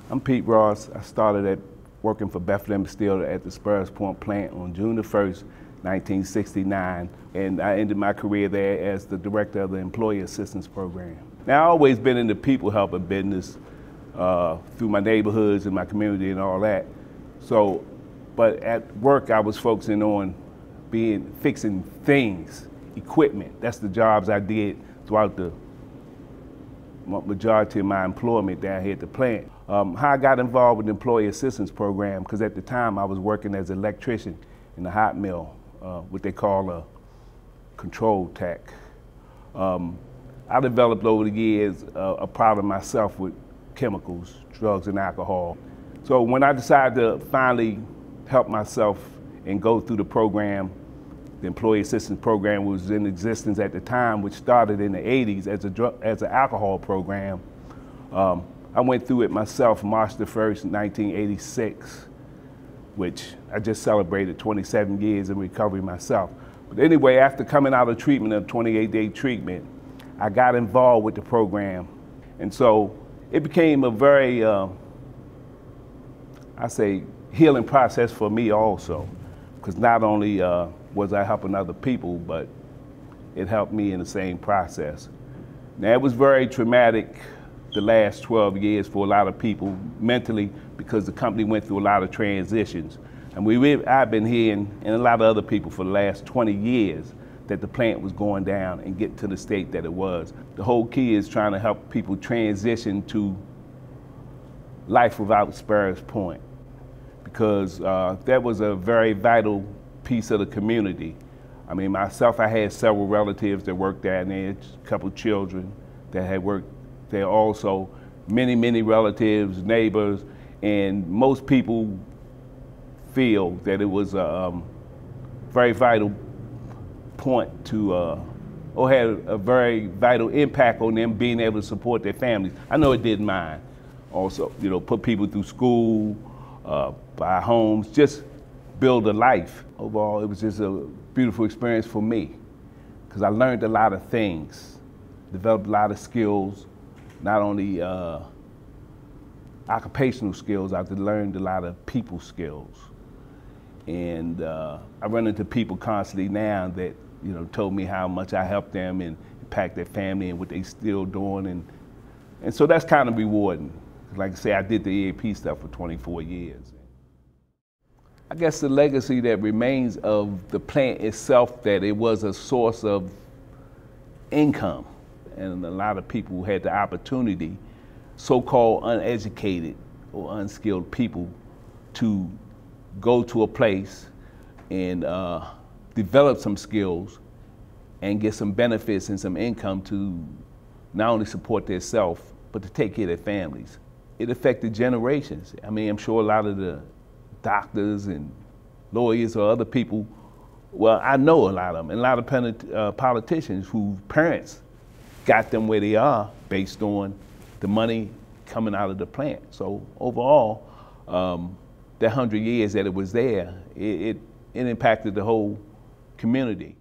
I'm Pete Ross. I started working for Bethlehem Steel at the Spurs Point plant on June the 1st, 1969, and I ended my career there as the director of the Employee Assistance Program. Now, I've always been in the people helping business through my neighborhoods and my community and all that. So, but at work, I was focusing on fixing things, equipment. That's the jobs I did throughout the majority of my employment down here at the plant. How I got involved with the Employee Assistance Program, because at the time I was working as an electrician in the hot mill, what they call a control tech. I developed over the years a problem myself with chemicals, drugs, and alcohol. So when I decided to finally help myself and go through the program, the Employee Assistance Program was in existence at the time, which started in the 80s as an alcohol program. I went through it myself March the 1st, 1986, which I just celebrated 27 years in recovery myself. But anyway, after coming out of treatment, a 28-day treatment, I got involved with the program. And so it became a very, I say, healing process for me also, because not only was I helping other people, but it helped me in the same process. Now, it was very traumatic the last 12 years for a lot of people mentally, because the company went through a lot of transitions. And I've been hearing, and a lot of other people for the last 20 years, that the plant was going down and get to the state that it was. The whole key is trying to help people transition to life without Spurs Point, because that was a very vital piece of the community. I mean, myself, I had several relatives that worked down there, a couple children that had worked there also, many relatives, neighbors, and most people feel that it was a very vital point to, or had a very vital impact on them being able to support their families. I know it did mine also, you know, put people through school, buy homes, just build a life. Overall, it was just a beautiful experience for me, because I learned a lot of things, developed a lot of skills, not only occupational skills, I've learned a lot of people skills. And I run into people constantly now that, you know, told me how much I helped them and impact their family and what they still doing. And so that's kind of rewarding. Like I say, I did the EAP stuff for 24 years. I guess the legacy that remains of the plant itself, that it was a source of income. And a lot of people had the opportunity, so-called uneducated or unskilled people, to go to a place and develop some skills and get some benefits and some income to not only support themselves, but to take care of their families. It affected generations. I mean, I'm sure a lot of the doctors and lawyers or other people, well, I know a lot of them, and a lot of politicians whose parents got them where they are based on the money coming out of the plant. So overall, that 100 years that it was there, it impacted the whole community.